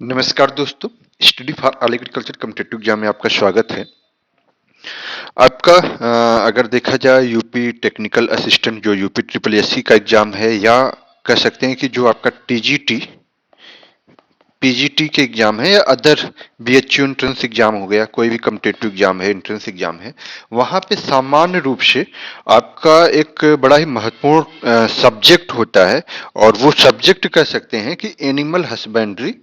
नमस्कार दोस्तों, study for all agriculture competitive exam में आपका स्वागत है। आपका अगर देखा जाए यूपी टेक्निकल असिस्टेंट जो यूपी ट्रिपल एससी का एग्जाम है, या कह सकते हैं कि जो आपका टीजीटी पीजीटी के एग्जाम है, या अदर बीएचयू एंट्रेंस एग्जाम हो गया, कोई भी कॉम्पिटिटिव एग्जाम है, एंट्रेंस एग्जाम है, वहां पे सामान्य रूप से आपका एक बड़ा ही महत्वपूर्ण सब्जेक्ट होता है। और वो सब्जेक्ट कह सकते हैं कि एनिमल हस्बेंड्री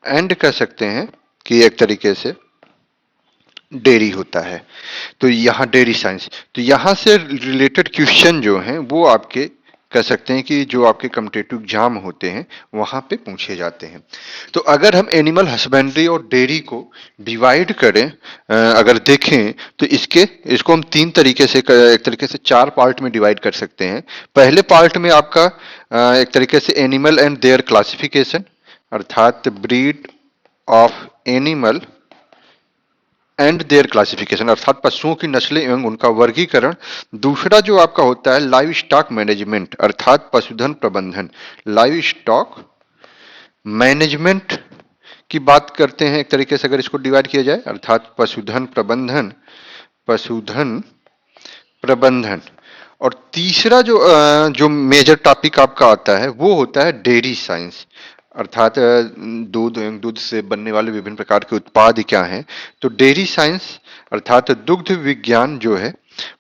एंड कह सकते हैं कि एक तरीके से डेयरी होता है। तो यहाँ डेयरी साइंस, तो यहाँ से रिलेटेड क्वेश्चन जो हैं वो आपके कह सकते हैं कि जो आपके कॉम्पिटिटिव एग्जाम होते हैं वहां पे पूछे जाते हैं। तो अगर हम एनिमल हस्बेंड्री और डेयरी को डिवाइड करें, अगर देखें तो इसको हम तीन तरीके से, एक तरीके से चार पार्ट में डिवाइड कर सकते हैं। पहले पार्ट में आपका एक तरीके से एनिमल एंड देयर क्लासिफिकेशन, अर्थात breed of animal and there classification, अर्थात पशुओं की नस्लें एवं उनका वर्गीकरण। दूसरा जो आपका होता है लाइव स्टॉक मैनेजमेंट, अर्थात पशुधन प्रबंधन। लाइव स्टॉक मैनेजमेंट की बात करते हैं एक तरीके से, अगर इसको डिवाइड किया जाए, अर्थात पशुधन प्रबंधन। और तीसरा जो मेजर टॉपिक आपका आता है वो होता है डेयरी साइंस, अर्थात दूध एवं दूध से बनने वाले विभिन्न प्रकार के उत्पाद क्या हैं। तो डेयरी साइंस अर्थात दुग्ध विज्ञान जो है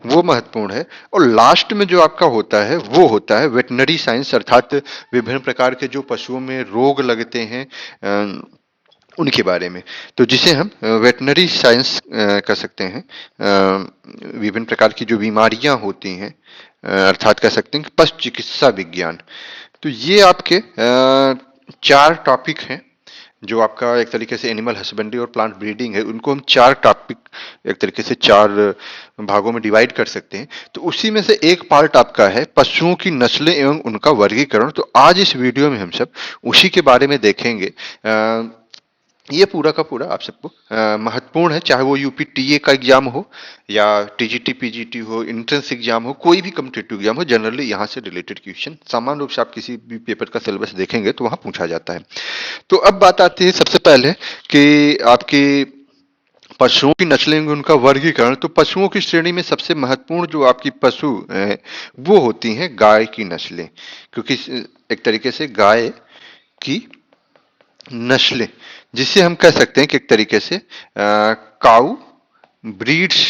वो महत्वपूर्ण है। और लास्ट में जो आपका होता है वो होता है वेटनरी साइंस, अर्थात विभिन्न प्रकार के जो पशुओं में रोग लगते हैं उनके बारे में। तो जिसे हम वेटनरी साइंस कह सकते हैं। विभिन्न प्रकार की जो बीमारियां होती हैं, अर्थात कह सकते हैं कि पशु चिकित्सा विज्ञान। तो ये आपके चार टॉपिक हैं जो आपका एक तरीके से एनिमल हस्बेंड्री और प्लांट ब्रीडिंग है, उनको हम चार टॉपिक एक तरीके से चार भागों में डिवाइड कर सकते हैं। तो उसी में से एक पार्ट आपका है पशुओं की नस्लें एवं उनका वर्गीकरण। तो आज इस वीडियो में हम सब उसी के बारे में देखेंगे। ये पूरा का पूरा आप सबको महत्वपूर्ण है, चाहे वो यूपी टीए का एग्जाम हो या टीजीटी पीजीटी हो, एंट्रेंस एग्जाम हो, कोई भी कॉम्पिटिटिव एग्जाम हो, जनरली यहाँ से रिलेटेड क्वेश्चन सामान्य रूप से आप किसी भी पेपर का सिलेबस देखेंगे तो वहां पूछा जाता है। तो अब बात आती है सबसे पहले कि आपकी पशुओं की नस्लें उनका वर्गीकरण। तो पशुओं की श्रेणी में सबसे महत्वपूर्ण जो आपकी पशु है वो होती हैं गाय की नस्लें, क्योंकि एक तरीके से गाय की नस्लें, जिसे हम कह सकते हैं कि एक तरीके से काऊ ब्रीड्स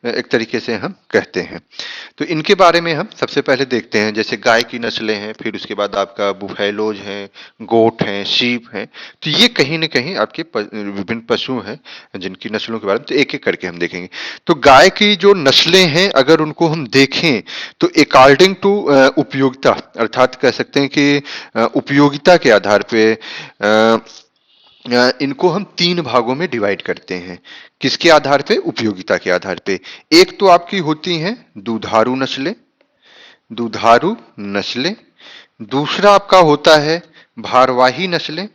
एक तरीके से हम कहते हैं। तो इनके बारे में हम सबसे पहले देखते हैं। जैसे गाय की नस्लें हैं, फिर उसके बाद आपका बुफैलोज हैं, गोट हैं, शीप हैं। तो ये कहीं न कहीं आपके विभिन्न पशु हैं जिनकी नस्लों के बारे में तो एक-एक करके हम देखेंगे। तो गाय की जो नस्लें हैं अगर उनको हम देखें तो अकॉर्डिंग टू उपयोगिता, अर्थात कह सकते हैं कि उपयोगिता के आधार पे इनको हम तीन भागों में डिवाइड करते हैं। किसके आधार पे? उपयोगिता के आधार पे। एक तो आपकी होती हैं दुधारू नस्लें। दूसरा आपका होता है भारवाही नस्लें।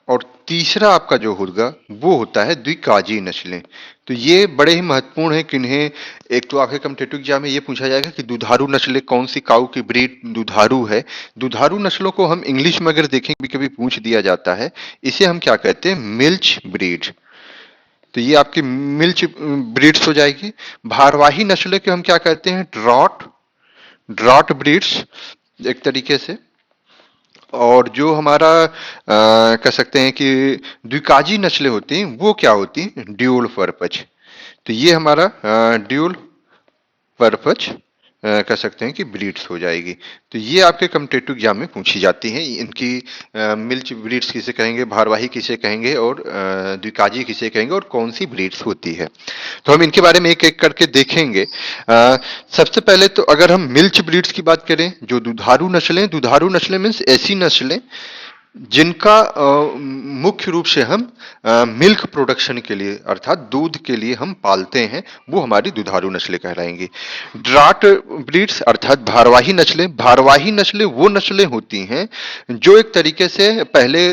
और तीसरा आपका जो होगा वो होता है द्विकाजी नस्लें। तो ये बड़े ही महत्वपूर्ण है किन्हें, एक तो आपके कॉम्पिटिटिव एग्जाम में ये पूछा जाएगा कि दुधारू नस्लें कौन सी काऊ की ब्रीड दुधारू है। दुधारू नस्लों को हम इंग्लिश में अगर देखें कभी कभी पूछ दिया जाता है, इसे हम क्या कहते हैं? Milch breed. तो ये आपकी मिल्च ब्रीड्स हो जाएगी। भारवाही नस्लें के हम क्या कहते हैं? ड्रॉट ब्रीड्स एक तरीके से। और जो हमारा कह सकते हैं कि द्विकाजी नस्लें होती हैं वो क्या होती हैं? Dual purpose. तो ये हमारा ड्यूल पर्पज कह सकते हैं कि ब्रीड्स हो जाएगी। तो ये आपके कॉम्पिटिटिव एग्जाम में पूछी जाती हैं। इनकी मिल्च ब्रीड्स किसे कहेंगे, भारवाही किसे कहेंगे और द्विकाजी किसे कहेंगे और कौन सी ब्रीड्स होती है। तो हम इनके बारे में एक एक करके देखेंगे। सबसे पहले तो अगर हम मिल्च ब्रीड्स की बात करें, जो दुधारू नस्लें मीन्स ऐसी नस्लें जिनका मुख्य रूप से हम मिल्क प्रोडक्शन के लिए अर्थात दूध के लिए हम पालते हैं, वो हमारी दुधारू नस्लें कहलाएंगी। ड्राट ब्रीड्स अर्थात भारवाही नस्लें वो नस्लें होती हैं जो एक तरीके से पहले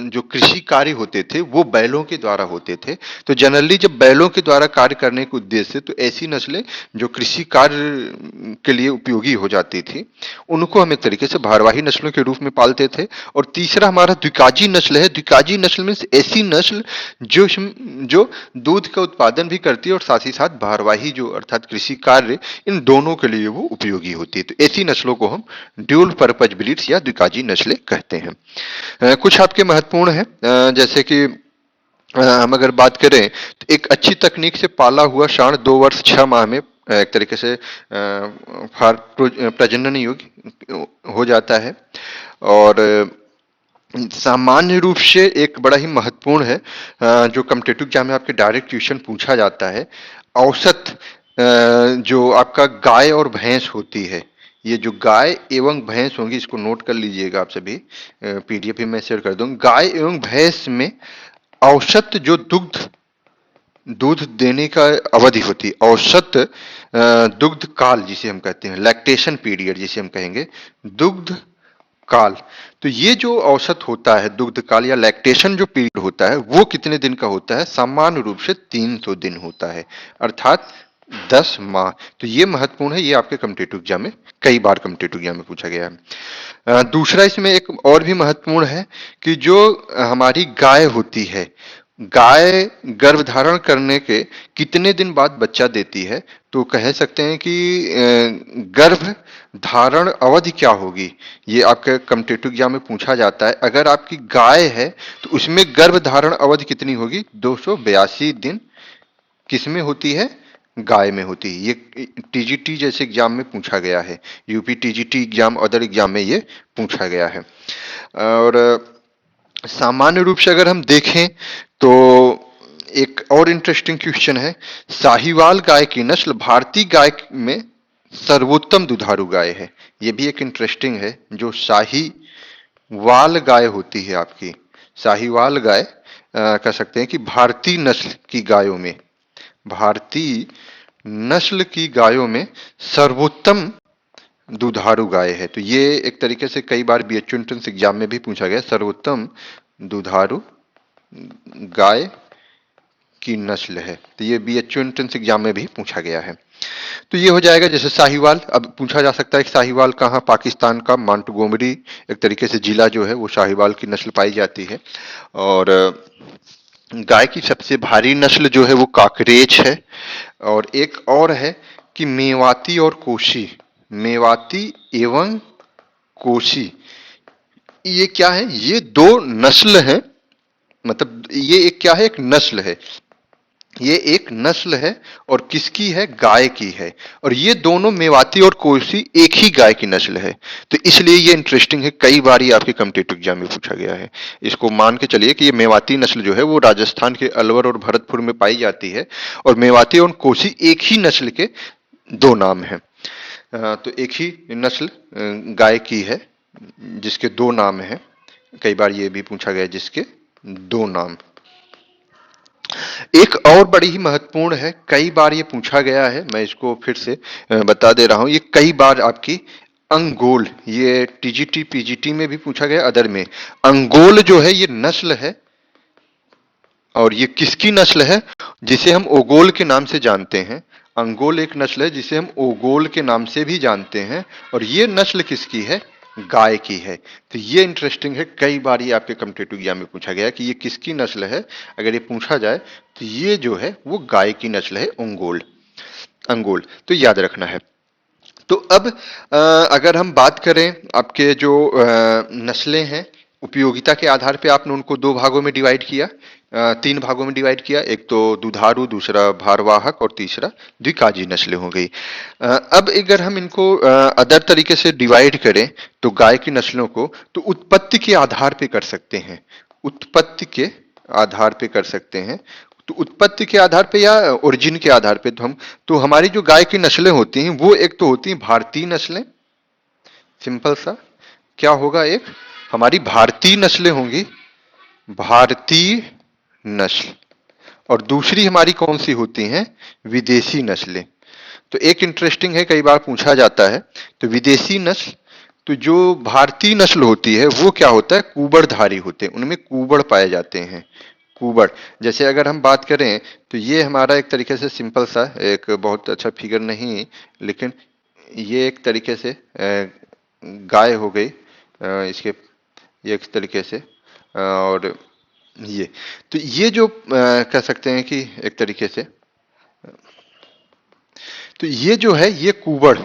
जो कृषि कार्य होते थे वो बैलों के द्वारा होते थे। तो जनरली जब बैलों के द्वारा कार्य करने के उद्देश्य से तो ऐसी नस्लें जो कृषि कार्य के लिए उपयोगी हो जाती थी, उनको हम एक तरीके से भारवाही नस्लों के रूप में पालते थे। और तीसरा हमारा द्विकाजी नस्ल है। द्विकाजी नस्ल में ऐसी नस्ल जो दूध का उत्पादन भी करती है और साथ ही साथ भारवाही जो अर्थात कृषि कार्य, इन दोनों के लिए वो उपयोगी होती है। तो ऐसी नस्लों को हम ड्यूल पर्पज ब्रीड्स या द्विकाजी नस्लें कहते हैं। कुछ आपके महत्वपूर्ण है, जैसे कि हम अगर बात करें तो एक अच्छी तकनीक से पाला हुआ सांड 2 वर्ष 6 माह में एक तरीके से प्रजनन योग्य हो जाता है। और सामान्य रूप से एक बड़ा ही महत्वपूर्ण है, जो कॉम्पिटिटिव एग्जाम में आपके डायरेक्ट क्वेश्चन पूछा जाता है। औसत जो आपका गाय और भैंस होती है, ये जो गाय एवं भैंस होंगी, इसको नोट कर लीजिएगा आप सभी, पीडीएफ में शेयर कर दूंगा। गाय एवं भैंस में औसत जो दूध देने का अवधि होती है, औसत दुग्ध काल जिसे हम कहते हैं, लैक्टेशन पीरियड जिसे हम कहेंगे, दुग्ध काल। तो ये जो औसत होता है दुग्ध काल या लैक्टेशन जो पीरियड होता है वो कितने दिन का होता है? सामान्य रूप से 300 दिन होता है, अर्थात 10 माह। तो ये महत्वपूर्ण है, ये आपके कॉम्पिटिटिव एग्जाम में कई बार कॉम्पिटिटिव एग्जाम में पूछा गया है। दूसरा इसमें एक और भी महत्वपूर्ण है कि जो हमारी गाय होती है, गाय गर्भधारण करने के कितने दिन बाद बच्चा देती है? तो कह सकते हैं कि गर्भ धारण अवधि क्या होगी, ये आपके कॉम्पिटिटिव एग्जाम में पूछा जाता है। अगर आपकी गाय है तो उसमें गर्भ धारण अवधि कितनी होगी? 282 दिन किसमें होती है? गाय में होती है। ये टीजीटी जैसे एग्जाम में पूछा गया है, UP TGT exam, other exam में ये पूछा गया है। और सामान्य रूप से अगर हम देखें तो एक और इंटरेस्टिंग क्वेश्चन है, साहीवाल गाय की नस्ल भारतीय गाय में सर्वोत्तम दुधारू गाय है। ये भी एक इंटरेस्टिंग है। जो साहीवाल गाय होती है आपकी, साहीवाल गाय कह सकते हैं कि भारतीय नस्ल की गायों में, भारतीय नस्ल की गायों में सर्वोत्तम दुधारू गाय है। तो ये एक तरीके से कई बार बीएचयू एंट्रेंस एग्जाम में भी पूछा गया, सर्वोत्तम दुधारू गाय की नस्ल है। तो ये बीएचयू एंट्रेंस एग्जाम में भी पूछा गया है। तो ये हो जाएगा। जैसे साहीवाल, अब पूछा जा सकता है कि साहीवाल कहाँ? पाकिस्तान का मांटगोमरी एक तरीके से जिला जो है वो साहीवाल की नस्ल पाई जाती है। और गाय की सबसे भारी नस्ल जो है वो काकरेज है। और एक और है कि मेवाती और कोशी, मेवाती एवं कोशी, ये क्या है? ये दो नस्ल हैं, मतलब ये एक क्या है? एक नस्ल है। ये एक नस्ल है और किसकी है? गाय की है। और ये दोनों मेवाती और कोसी एक ही गाय की नस्ल है। तो इसलिए ये इंटरेस्टिंग है, कई बार ये आपके कॉम्पिटिटिव एग्जाम में पूछा गया है। इसको मान के चलिए कि ये मेवाती नस्ल जो है वो राजस्थान के अलवर और भरतपुर में पाई जाती है, और मेवाती और कोसी एक ही नस्ल के दो नाम हैं। तो एक ही नस्ल गाय की है जिसके दो नाम हैं। कई बार ये भी पूछा गया जिसके दो नाम। एक और बड़ी ही महत्वपूर्ण है, कई बार ये पूछा गया है, मैं इसको फिर से बता दे रहा हूं। ये कई बार आपकी अंगोल, ये टीजीटी पीजीटी में भी पूछा गया, अदर में। अंगोल जो है ये नस्ल है, और ये किसकी नस्ल है? जिसे हम ओगोल के नाम से जानते हैं। अंगोल एक नस्ल है जिसे हम ओगोल के नाम से भी जानते हैं, और ये नस्ल किसकी है? गाय की है। तो ये इंटरेस्टिंग है, कई बार ये आपके कॉम्पिटिटिव एग्जाम में पूछा गया कि ये किसकी नस्ल है। अगर ये पूछा जाए तो ये जो है वो गाय की नस्ल है, अंगोल, अंगोल। तो याद रखना है। तो अब अगर हम बात करें आपके जो नस्लें हैं, उपयोगिता के आधार पे आपने उनको दो भागों में डिवाइड किया, तीन भागों में डिवाइड किया। एक तो दुधारू, दूसरा भारवाहक, और तीसरा द्विकाजी नस्लें हो गई। अब अगर हम इनको अदर तरीके से डिवाइड करें तो गाय की नस्लों को तो उत्पत्ति के आधार पे कर सकते हैं, उत्पत्ति के आधार पे कर सकते हैं। तो उत्पत्ति के आधार पे या ओरिजिन के आधार पे तो हमारी जो गाय की नस्लें होती हैं वो एक तो होती हैं भारतीय नस्लें, सिंपल सा क्या होगा? एक हमारी भारतीय नस्लें होंगी, भारतीय नस्ल, और दूसरी हमारी कौन सी होती हैं, विदेशी नस्लें। तो एक इंटरेस्टिंग है, कई बार पूछा जाता है, तो विदेशी नस्ल, तो जो भारतीय नस्ल होती है वो क्या होता है, कुबड़धारी होते हैं, उनमें कुबड़ पाए जाते हैं, कुबड़। जैसे अगर हम बात करें तो ये हमारा एक तरीके से सिंपल सा, एक बहुत अच्छा फिगर नहीं, लेकिन ये एक तरीके से गाय हो गई, इसके ये एक तरीके से, और ये, तो ये जो कह सकते हैं कि एक तरीके से, तो ये जो है ये कुबड़,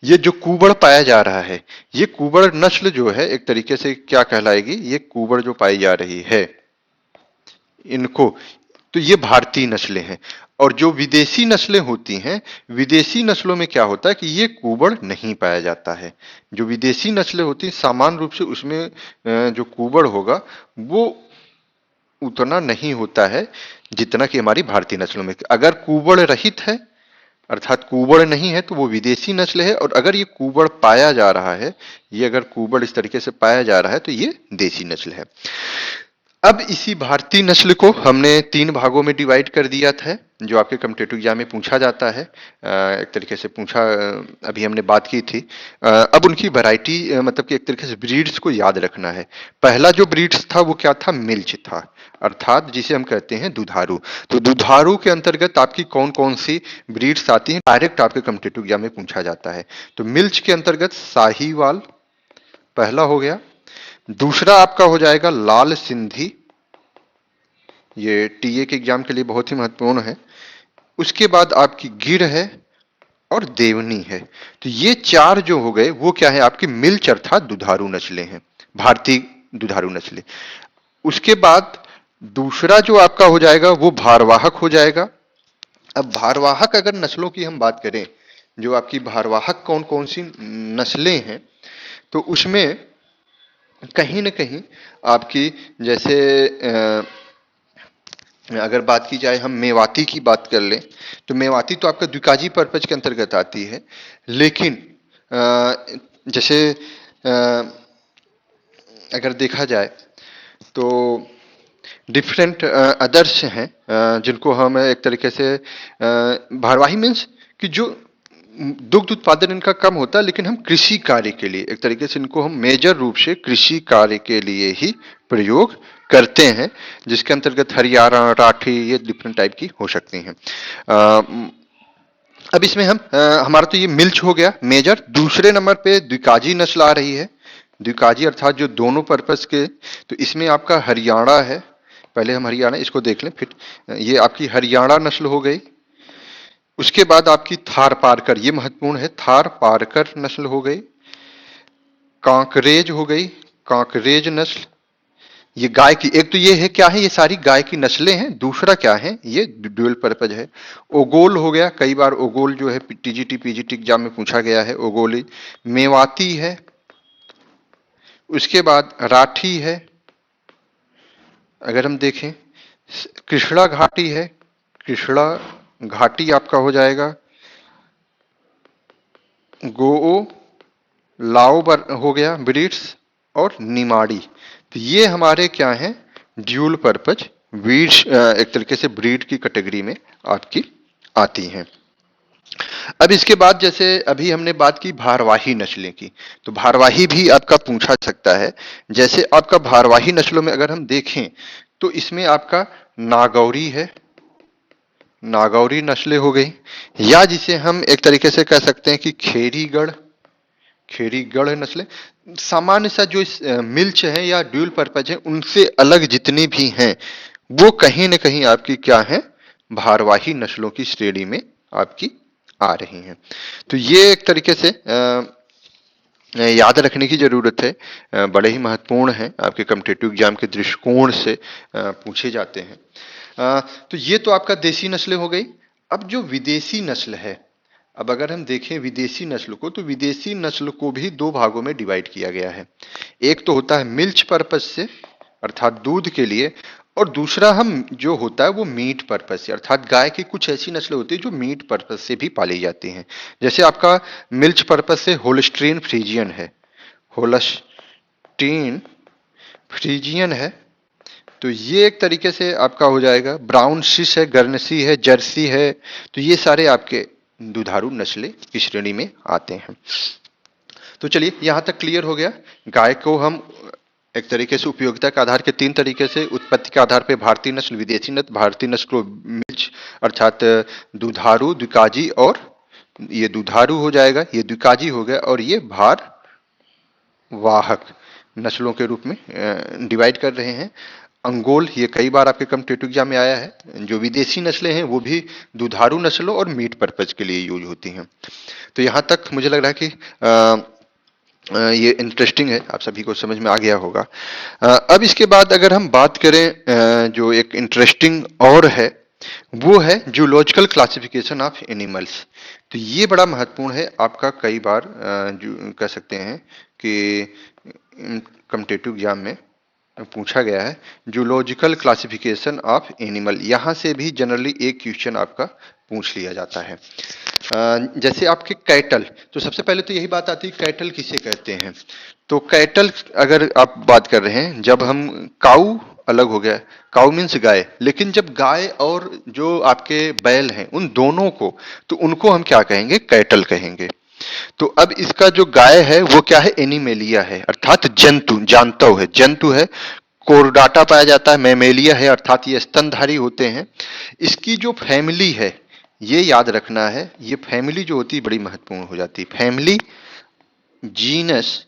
ये जो कुबड़ पाया जा रहा है, ये कुबड़ नस्ल जो है एक तरीके से क्या कहलाएगी, ये कुबड़ जो पाई जा रही है इनको, तो ये भारतीय नस्लें हैं। और जो विदेशी नस्लें होती हैं, विदेशी नस्लों में क्या होता है कि ये कुबड़ नहीं पाया जाता है। जो विदेशी नस्लें होती हैं सामान्य रूप से उसमें जो कुबड़ होगा वो उतना नहीं होता है जितना कि हमारी भारतीय नस्लों में। अगर कुबड़ रहित है, अर्थात कुबड़ नहीं है, तो वो विदेशी नस्ल है, और अगर ये कुबड़ पाया जा रहा है, ये अगर कुबड़ इस तरीके से पाया जा रहा है, तो ये देसी नस्ल है। अब इसी भारतीय नस्ल को हमने 3 भागों में डिवाइड कर दिया था, जो आपके कॉम्पिटिटिव एग्जाम में पूछा जाता है। एक तरीके से पूछा, अभी हमने बात की थी। अब उनकी वैरायटी, मतलब कि एक तरीके से ब्रीड्स को याद रखना है। पहला जो ब्रीड्स था वो क्या था, मिल्च था, अर्थात जिसे हम कहते हैं दुधारू। तो दुधारू के अंतर्गत आपकी कौन कौन सी ब्रीड्स आती हैं, डायरेक्ट आपके कॉम्पिटिटिव एग्जाम में पूछा जाता है। तो मिल्च के अंतर्गत साहीवाल पहला हो गया, दूसरा आपका हो जाएगा लाल सिंधी, ये टीए के एग्जाम के लिए बहुत ही महत्वपूर्ण है। उसके बाद आपकी गिर है और देवनी है। तो ये 4 जो हो गए वो क्या है, आपकी मिल्च अर्थात दुधारू नस्लें हैं, भारतीय दुधारू नस्लें। उसके बाद दूसरा जो आपका हो जाएगा वो भारवाहक हो जाएगा। अब भारवाहक अगर नस्लों की हम बात करें, जो आपकी भारवाहक कौन कौन सी नस्लें हैं, तो उसमें कहीं न कहीं आपकी, जैसे अगर बात की जाए, हम मेवाती की बात कर लें, तो मेवाती तो आपका द्विकाजी पर्पज के अंतर्गत आती है, लेकिन जैसे अगर देखा जाए तो डिफरेंट अदर्स हैं, जिनको हम एक तरीके से भारवाही मीन्स कि जो दुग्ध उत्पादन इनका कम होता है, लेकिन हम कृषि कार्य के लिए एक तरीके से इनको हम मेजर रूप से कृषि कार्य के लिए ही प्रयोग करते हैं, जिसके अंतर्गत हरियाणा, राठी, ये डिफरेंट टाइप की हो सकती हैं। अब इसमें हम हमारा तो ये मिल्च हो गया मेजर। दूसरे नंबर पे द्विकाजी नस्ल आ रही है, द्विकाजी अर्थात जो दोनों पर्पस के, तो इसमें आपका हरियाणा है। पहले हम हरियाणा इसको देख लें, फिर ये आपकी हरियाणा नस्ल हो गई। उसके बाद आपकी थार पारकर, ये महत्वपूर्ण है, थार पारकर नस्ल हो गई। कांकरेज हो गई, कांकरेज नस्ल, ये गाय की, एक तो ये है क्या है, ये सारी गाय की नस्लें हैं। दूसरा क्या है, ये ड्यूअल पर्पज है। ओगोल हो गया, कई बार ओगोल जो है टीजीटी पीजीटी एग्जाम में पूछा गया है, ओगोली। मेवाती है, उसके बाद राठी है, अगर हम देखें कृष्णा घाटी है, कृष्णा घाटी आपका हो जाएगा। गोओ लाओ हो गया ब्रीड्स, और निमाड़ी। तो ये हमारे क्या हैं, ड्यूल पर्पज ब्रीड्स, एक तरीके से ब्रीड की कैटेगरी में आपकी आती हैं। अब इसके बाद जैसे अभी हमने बात की भारवाही नस्लें की, तो भारवाही भी आपका पूछा सकता है। जैसे आपका भारवाही नस्लों में अगर हम देखें तो इसमें आपका नागौरी है, नागौरी नस्लें हो गई, या जिसे हम एक तरीके से कह सकते हैं कि खेरीगढ़, खेरीगढ़ नस्लें। सामान्य सा जो मिल्च है या ड्यूल पर्पज है, उनसे अलग जितनी भी हैं वो कहीं न कहीं आपकी क्या है, भारवाही नस्लों की श्रेणी में आपकी आ रही हैं। तो ये एक तरीके से याद रखने की जरूरत है, बड़े ही महत्वपूर्ण हैं, आपके कॉम्पिटिटिव एग्जाम के दृष्टिकोण से पूछे जाते हैं। तो ये तो आपका देसी नस्लें हो गई। अब जो विदेशी नस्ल है, अब अगर हम देखें विदेशी नस्ल को, तो विदेशी नस्ल को भी 2 भागों में डिवाइड किया गया है। एक तो होता है मिल्च पर्पज से, अर्थात दूध के लिए, और दूसरा हम जो होता है वो मीट पर्पज से, अर्थात गाय की कुछ ऐसी नस्लें होती है जो मीट पर्पज से भी पाली जाती हैं। जैसे आपका मिल्च पर्पज से होल्स्टीन फ्रीजियन है, होल्स्टीन फ्रीजियन है, तो ये एक तरीके से आपका हो जाएगा। ब्राउन स्विस है, गर्नसी है, जर्सी है, तो ये सारे आपके दुधारू नस्लें की श्रेणी में आते हैं। तो चलिए यहां तक क्लियर हो गया। गाय को हम एक तरीके से उपयोगिता के आधार के तीन तरीके से, उत्पत्ति के आधार पे भारतीय नस्ल, विदेशी नस्ल, भारतीय नस्ल को मिक्स अर्थात दुधारू, द्विकाजी और ये दुधारू हो जाएगा, ये द्विकाजी हो गया, और ये भार वाहक नस्लों के रूप में डिवाइड कर रहे हैं। अंगोल ये कई बार आपके कॉम्पिटिटिव एग्जाम में आया है। जो विदेशी नस्लें हैं वो भी दुधारू नस्लों और मीट पर्पज के लिए यूज होती हैं। तो यहाँ तक मुझे लग रहा है कि ये इंटरेस्टिंग है, आप सभी को समझ में आ गया होगा। अब इसके बाद अगर हम बात करें जो एक इंटरेस्टिंग और है, वो है जूलॉजिकल क्लासिफिकेशन ऑफ एनिमल्स। तो ये बड़ा महत्वपूर्ण है आपका, कई बार जो कह सकते हैं कि कॉम्पिटिटिव एग्जाम में पूछा गया है जूलॉजिकल क्लासिफिकेशन ऑफ एनिमल। यहाँ से भी जनरली एक क्वेश्चन आपका पूछ लिया जाता है। जैसे आपके कैटल, तो सबसे पहले तो यही बात आती है कैटल किसे कहते हैं। तो कैटल अगर आप बात कर रहे हैं, जब हम काऊ अलग हो गया, काऊ मीन्स गाय, लेकिन जब गाय और जो आपके बैल हैं उन दोनों को, तो उनको हम क्या कहेंगे, कैटल कहेंगे। तो अब इसका जो गाय है वो क्या है, एनिमेलिया है, अर्थात जंतु, जानता है जंतु है। कोरडाटा पाया जाता है, मैमेलिया है, अर्थात ये स्तनधारी होते हैं। इसकी जो फैमिली है, ये याद रखना है, ये फैमिली जो होती है बड़ी महत्वपूर्ण हो जाती है। फैमिली, जीनस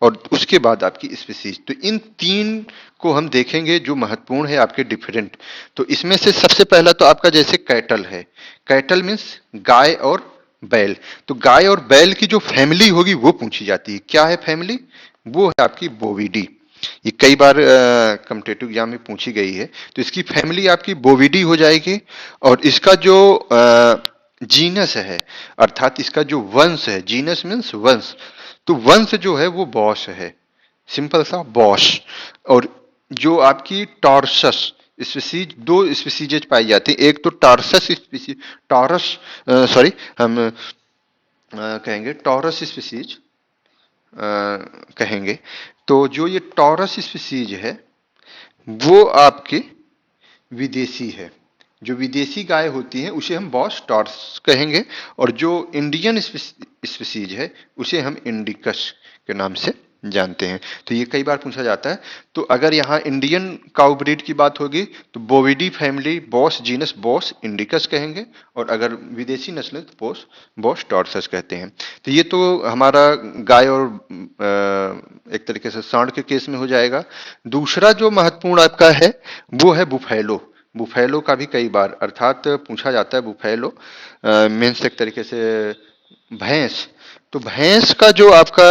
और उसके बाद आपकी स्पीसीज। तो इन तीन को हम देखेंगे जो महत्वपूर्ण है आपके डिफरेंट। तो इसमें से सबसे पहला तो आपका जैसे कैटल है, कैटल मीन्स गाय और बैल। तो गाय और बैल की जो फैमिली होगी वो पूछी जाती है। क्या है फैमिली, वो है आपकी बोविडी। ये कई बार कॉम्पिटिटिव एग्जाम में पूछी गई है। तो इसकी फैमिली आपकी बोविडी हो जाएगी। और इसका जो जीनस है, अर्थात इसका जो वंश है, जीनस मीन्स वंश, तो वंश जो है वो बॉस है, सिंपल सा बॉस। और जो आपकी टॉर्सस स्पीसीज, दो स्पीसीज पाई जाती है, एक तो टॉर्सस स्पीसीज, टॉरस सॉरी हम कहेंगे टॉरस स्पीसीज कहेंगे। तो जो ये टॉरस स्पीसीज है वो आपके विदेशी है। जो विदेशी गाय होती है उसे हम बॉस टॉर्स कहेंगे, और जो इंडियन स्पीसीज है उसे हम इंडिकस के नाम से जानते हैं। तो ये कई बार पूछा जाता है। तो अगर यहाँ इंडियन काउ ब्रीड की बात होगी तो Bovidae family Bos genus Bos indicus कहेंगे, और अगर विदेशी नस्ल है तो बॉस बॉस टॉर्सस कहते हैं। तो ये तो हमारा गाय और एक तरीके से सांड के केस में हो जाएगा। दूसरा जो महत्वपूर्ण आपका है वो है बुफैलो। बुफैलो का भी कई बार अर्थात पूछा जाता है। बुफैलो मीन्स एक तरीके से भैंस। तो भैंस का जो आपका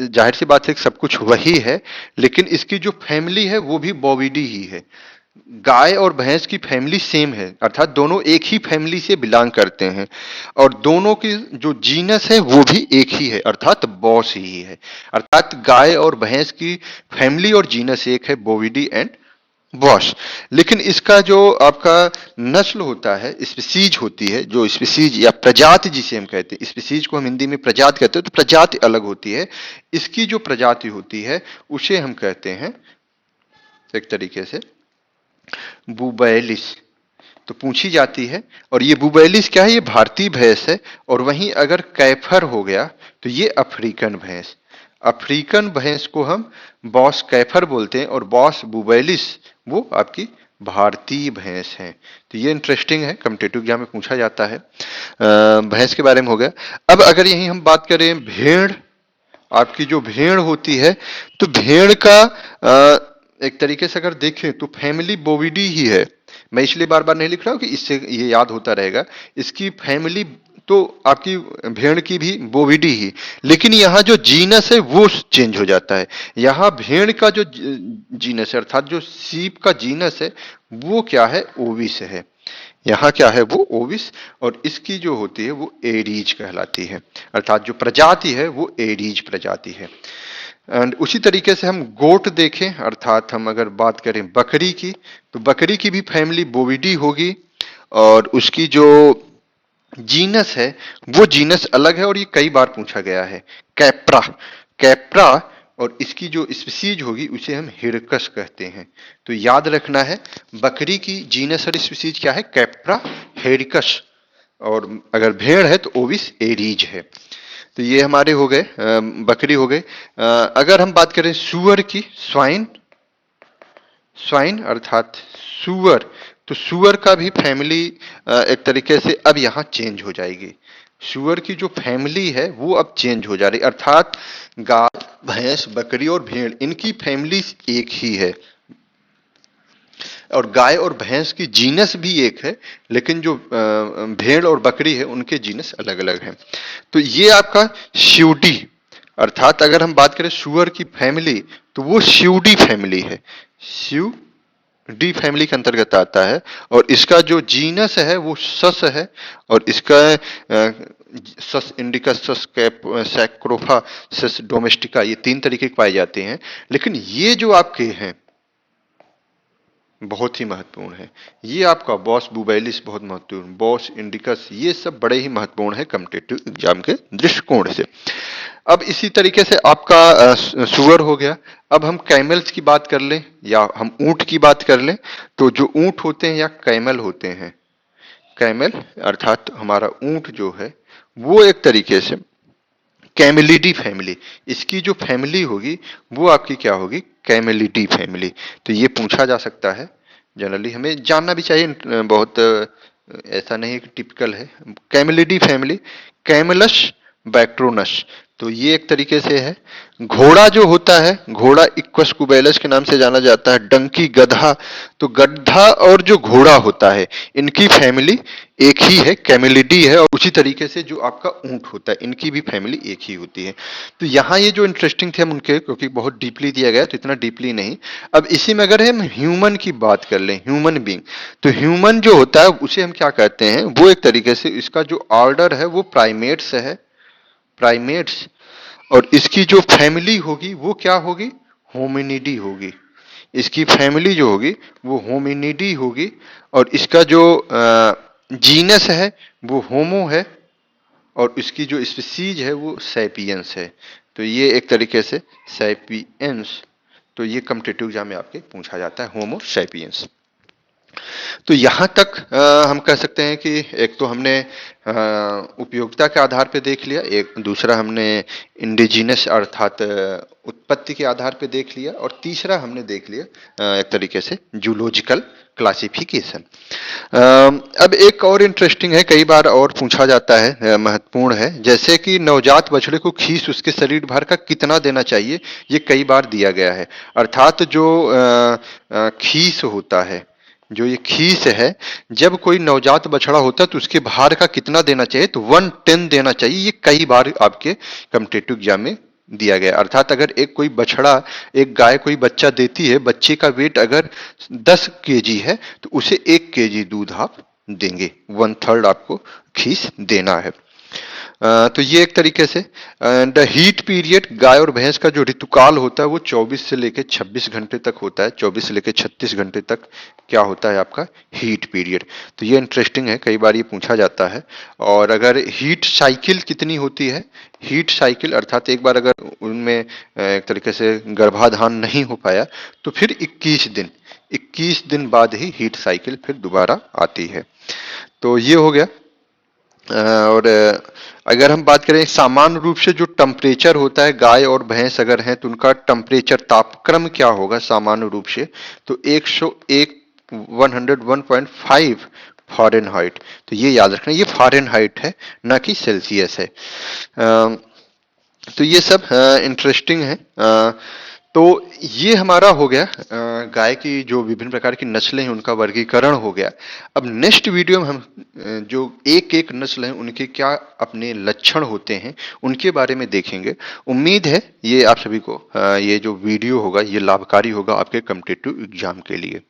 जाहिर सी बात है सब कुछ वही है, लेकिन इसकी जो फैमिली है वो भी बोविडी ही है। गाय और भैंस की फैमिली सेम है, अर्थात दोनों एक ही फैमिली से बिलोंग करते हैं, और दोनों की जो जीनस है वो भी एक ही है, अर्थात बॉस ही है। अर्थात गाय और भैंस की फैमिली और जीनस एक है, बोविडी एंड बॉस। लेकिन इसका जो आपका नस्ल होता है, स्पीसीज होती है, जो स्पीसीज या प्रजाति जिसे हम कहते हैं, स्पीसीज को हम हिंदी में प्रजाति कहते हैं, तो प्रजाति अलग होती है। इसकी जो प्रजाति होती है उसे हम कहते हैं एक तरीके से बुबैलिस। तो पूछी जाती है। और ये बुबैलिस क्या है, ये भारतीय भैंस है। और वहीं अगर कैफर हो गया तो ये अफ्रीकन भैंस। अफ्रीकन भैंस को हम बॉस कैफर बोलते हैं, और बॉस बुबैलिस वो आपकी भारतीय भैंस है। तो ये इंटरेस्टिंग है, कॉम्पिटिटिव एग्जाम में पूछा जाता है। भैंस के बारे में हो गया। अब अगर यहीं हम बात करें भेड़, आपकी जो भेड़ होती है, तो भेड़ का एक तरीके से अगर देखें तो फैमिली बोविडी ही है। मैं इसलिए बार बार नहीं लिख रहा हूं कि इससे ये याद होता रहेगा। इसकी फैमिली तो आपकी भेड़ की भी बोविडी ही, लेकिन यहाँ जो जीनस है वो चेंज हो जाता है। यहाँ भेड़ का जो जीनस है, अर्थात जो सीप का जीनस है वो क्या है, ओविस है। यहाँ क्या है, वो ओविस। और इसकी जो होती है वो एरीज कहलाती है, अर्थात जो प्रजाति है वो एरीज प्रजाति है। एंड उसी तरीके से हम गोट देखें, अर्थात हम अगर बात करें बकरी की, तो बकरी की भी फैमिली बोविडी होगी, और उसकी जो जीनस है वो जीनस अलग है, और ये कई बार पूछा गया है। कैप्रा, कैप्रा और इसकी जो स्पीसीज होगी उसे हम हिरकस कहते हैं। तो याद रखना है, बकरी की जीनस और स्पीसीज क्या है? कैप्रा हेरिकस। और अगर भेड़ है तो ओविस एरीज है। तो ये हमारे हो गए बकरी हो गए। अगर हम बात करें सुअर की, स्वाइन, स्वाइन अर्थात सुअर, तो सुअर का भी फैमिली एक तरीके से अब यहाँ चेंज हो जाएगी। सुअर की जो फैमिली है वो अब चेंज हो जा रही, अर्थात गाय, भैंस, बकरी और भेड़, इनकी फैमिली एक ही है। और गाय और भैंस की जीनस भी एक है, लेकिन जो भेड़ और बकरी है उनके जीनस अलग अलग हैं। तो ये आपका श्यूडी, अर्थात अगर हम बात करें सुअर की फैमिली, तो वो श्यूडी फैमिली है, श्यू डी फैमिली के अंतर्गत आता है। और इसका जो जीनस है वो सस है, और इसका सस इंडिकस, सस कैप, सैक्रोफा, सस डोमेस्टिका, ये 3 तरीके के पाए जाते हैं। लेकिन ये जो आपके हैं बहुत ही महत्वपूर्ण है, ये आपका बॉस बुबैलिस बहुत महत्वपूर्ण, बॉस इंडिकस, ये सब बड़े ही महत्वपूर्ण है कॉम्पिटिटिव एग्जाम के दृष्टिकोण से। अब इसी तरीके से आपका सुअर हो गया। अब हम कैमल्स की बात कर लें या हम ऊंट की बात कर लें, तो जो ऊंट होते हैं या कैमल होते हैं, कैमल अर्थात हमारा ऊंट जो है वो एक तरीके से कैमेलिडी फैमिली, इसकी जो फैमिली होगी वो आपकी क्या होगी? कैमेलिडी फैमिली। तो ये पूछा जा सकता है, जनरली हमें जानना भी चाहिए, बहुत ऐसा नहीं है कि टिपिकल है। कैमेलिडी फैमिली, कैमलस बैक्ट्रोनस, तो ये एक तरीके से है। घोड़ा जो होता है, घोड़ा इक्वस कुबेलस के नाम से जाना जाता है। डंकी, गधा, तो गधा और जो घोड़ा होता है इनकी फैमिली एक ही है, कैमेलिडी है। और उसी तरीके से जो आपका ऊंट होता है इनकी भी फैमिली एक ही होती है। तो यहाँ ये जो इंटरेस्टिंग थे हम उनके, क्योंकि बहुत डीपली दिया गया तो इतना डीपली नहीं। अब इसी में अगर हम ह्यूमन की बात कर लें, ह्यूमन बींग, तो ह्यूमन जो होता है उसे हम क्या कहते हैं? वो एक तरीके से इसका जो ऑर्डर है वो प्राइमेट्स है, प्राइमेट्स। और इसकी जो फैमिली होगी वो क्या होगी? होमिनिडी होगी। इसकी फैमिली जो होगी वो होमिनिडी होगी। और इसका जो जीनस है वो होमो है, और इसकी जो स्पीसीज है वो सैपियंस है। तो ये एक तरीके से सैपियंस, तो ये कॉम्पिटिटिव एग्जाम में आपके पूछा जाता है, होमो सैपियंस। तो यहाँ तक हम कह सकते हैं कि एक तो हमने उपयोगिता के आधार पे देख लिया, एक दूसरा हमने इंडिजिनस अर्थात उत्पत्ति के आधार पे देख लिया, और तीसरा हमने देख लिया एक तरीके से जूलॉजिकल क्लासिफिकेशन। अब एक और इंटरेस्टिंग है, कई बार और पूछा जाता है, महत्वपूर्ण है, जैसे कि नवजात बछड़े को खीस उसके शरीर भर का कितना देना चाहिए, ये कई बार दिया गया है। अर्थात जो खीस होता है, जो ये खीस है, जब कोई नवजात बछड़ा होता है तो उसके भार का कितना देना चाहिए? तो 1/10 देना चाहिए। ये कई बार आपके कॉम्पिटिटिव एग्जाम में दिया गया। अर्थात अगर एक कोई बछड़ा, एक गाय कोई बच्चा देती है, बच्चे का वेट अगर 10 केजी है तो उसे 1 केजी दूध आप देंगे, 1/3 आपको खीस देना है। तो ये एक तरीके से द हीट पीरियड, गाय और भैंस का जो ऋतुकाल होता है वो 24 से लेकर 26 घंटे तक होता है। 24 से लेकर 36 घंटे तक क्या होता है आपका? Heat period. तो ये इंटरेस्टिंग है, कई बार ये पूछा जाता है। और अगर हीट साइकिल कितनी होती है? हीट साइकिल अर्थात एक बार अगर उनमें एक तरीके से गर्भाधान नहीं हो पाया तो फिर 21 दिन बाद ही हीट साइकिल फिर दोबारा आती है। तो ये हो गया। और अगर हम बात करें सामान्य रूप से जो टेम्परेचर होता है, गाय और भैंस अगर हैं तो उनका टेम्परेचर, तापक्रम क्या होगा सामान्य रूप से? तो 101.5 फ़ारेनहाइट। तो ये याद रखना, ये फ़ारेनहाइट है, ना कि सेल्सियस है। तो ये सब इंटरेस्टिंग है। तो ये हमारा हो गया गाय की जो विभिन्न प्रकार की नस्लें हैं उनका वर्गीकरण हो गया। अब नेक्स्ट वीडियो में हम जो एक एक नस्ल है उनके क्या अपने लक्षण होते हैं उनके बारे में देखेंगे। उम्मीद है ये आप सभी को ये जो वीडियो होगा ये लाभकारी होगा आपके कॉम्पिटिटिव एग्जाम के लिए।